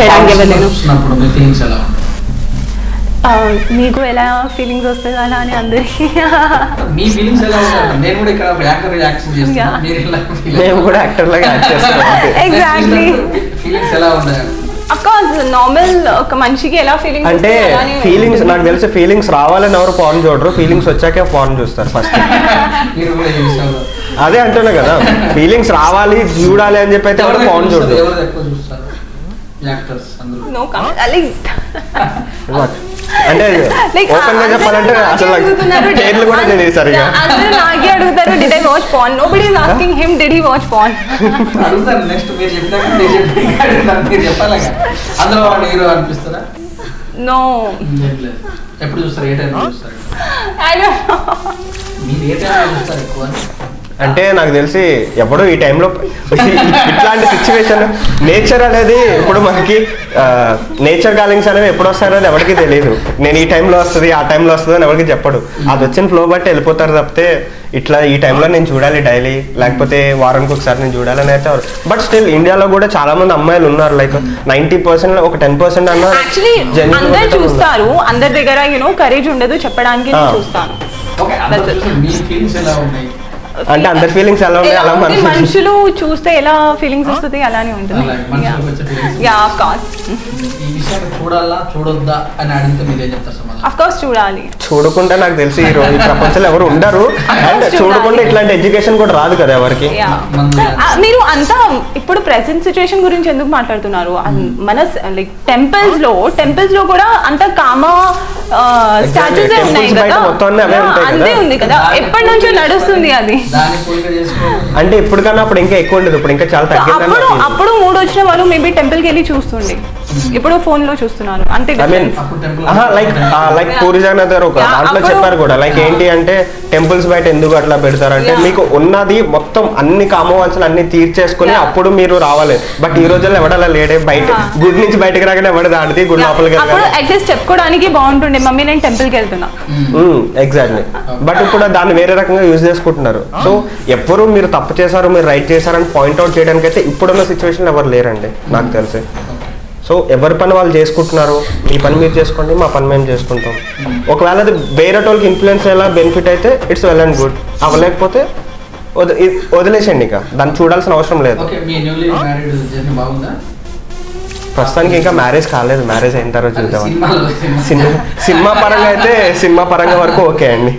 చేయడానికి ఇవ్వలేను. మీకు ఎలా ఫీలింగ్స్ వస్తుంది అలా అని అందరికి ఎగ్జాక్ట్లీ అఫ్కోర్స్ నార్మల్ ఒక మనిషికి ఎలా ఫీలింగ్స్ అంటే ఫీలింగ్స్ నాకు తెలిసి ఫీలింగ్స్ రావాలని ఎవరు పాన్ చూడరు, ఫీలింగ్స్ వచ్చాకే పాన్ చూస్తారు ఫస్ట్. అదే అంటున్నా కదా, ఫీలింగ్స్ రావాలి చూడాలి అని చెప్పి అయితే ఎవరు పాన్ చూడరు. అంటే ఓపెన్ గా చెప్పాలంటే అసలు పేర్లు కూడా తెలియదు సరిగా. నాకే అడుగుతారు did I watch porn, nobody is asking him did he watch porn. అడుగుతారు నెక్స్ట్ మీరు చెప్పినాక మీరు చెప్పాలి అందులో వాడు హీరో అనిపిస్తారా? నో. ఎప్పుడు చూస్తారు? ఏ టైంలో చూస్తారు? I don't know. మీరు ఏ టైంలో చూస్తారు ఎక్కువ? అంటే నాకు తెలిసి ఎప్పుడో ఈ టైంలో ఇట్లాంటి సిచ్యువేషన్ నేచర్ అనేది ఇప్పుడు మనకి నేచర్ కాలింగ్స్ అనేవి ఎప్పుడు వస్తారనేది ఎవరికి తెలియదు. నేను ఈ టైంలో వస్తుంది ఆ టైంలో వస్తుంది అని ఎవరికి చెప్పడు. అది వచ్చిన ఫ్లో బట్టి వెళ్ళిపోతారు తప్పితే ఇట్లా ఈ టైంలో నేను చూడాలి డైలీ లేకపోతే వారానికి ఒకసారి నేను చూడాలని అయితే. బట్ స్టిల్ ఇండియాలో కూడా చాలా మంది అమ్మాయిలు ఉన్నారు, లైక్ 90% ఒక 10% అన్న యాక్చువల్లీ అందరు చూస్తారు, అందరి దగ్గర కరేజ్ ఉండదు చెప్పడానికి. చూస్తాను అంటే అందరి ఫీలింగ్స్ ఎలా ఉన్నాయి అలా మనుషులు చూస్తే ఎలా ఫీలింగ్స్ వస్తుంది అలానే ఉంటుంది. చూడాలి. చూడకుండా నాకు తెలిసి ఈ రోజు ప్రపంచంలో ఎవరు ఉండరు, అండ్ చూడకుండా ఇట్లాంటి ఎడ్యుకేషన్ కూడా రాదు కదా ఎవరికి. మీరు అంతా ఇప్పుడు ప్రెసెంట్ సిచ్యువేషన్ గురించి ఎందుకు మాట్లాడుతున్నారు? మన లైక్ టెంపుల్స్ లో కూడా అంత కామ స్టాచ్యూస్ ఉన్నాయి కదా, అంతే ఉంది కదా, ఎప్పటి నుంచో నడుస్తుంది అది. అంటే ఇప్పుడు కన్నా అప్పుడు ఇంకా ఎక్కువ ఉండదు, ఇప్పుడు ఇంకా చాలా తగ్గింది. అప్పుడు మూడు వచ్చిన వాళ్ళు మేబీ టెంపుల్ కి వెళ్ళి చూస్తుండే, ఇప్పుడు ఫోన్ లో చూస్తున్నారు అంతే. లైక్ పూరి జగన్నాథ్ గారు ఒక దాంట్లో చెప్పారు కూడా, లైక్ ఏంటి అంటే టెంపుల్స్ బయట ఎందుకు అట్లా పెడతారు అంటే మీకు ఉన్నది మొత్తం అన్ని కామవాంఛలు అన్ని తీర్చేసుకుని అప్పుడు మీరు రావాలి. బట్ ఈ రోజుల్లో ఎవడలా లేడే, బయట గుడి నుంచి బయటకు రాగానే ఎవడ దాటితే గుడి లోపలికి అట్లీస్ట్ చెప్పుకోవడానికి బాగుంటుండే మమ్మీ నేను టెంపుల్ కి వెళ్తున్నా. ఎగ్జాక్ట్లీ. బట్ ఇప్పుడు దాన్ని వేరే రకంగా యూజ్ చేసుకుంటున్నారు. సో ఎవరు మీరు తప్పు చేశారు మీరు రైట్ చేశారని పాయింట్అవుట్ చేయడానికి అయితే ఇప్పుడున్న సిచ్యువేషన్ ఎవరు లేరండి నాకు తెలిసి. సో ఎవరి పని వాళ్ళు చేసుకుంటున్నారు, మీ పని మీరు చేసుకోండి, మా పని మేము చేసుకుంటాం. ఒకవేళ అది వేరే వాళ్ళకి ఇన్ఫ్లుయెన్స్ అయ్యేలా బెనిఫిట్ అయితే ఇట్స్ వెల్ అండ్ గుడ్, అవ్వలేకపోతే వదిలేసండి, ఇక దాన్ని చూడాల్సిన అవసరం లేదు. ప్రస్తుతానికి ఇంకా మ్యారేజ్ కాలేదు, మ్యారేజ్ అయిన తర్వాత చూద్దాం. సినిమా పరంగా అయితే సినిమా పరంగా వరకు ఓకే అండి.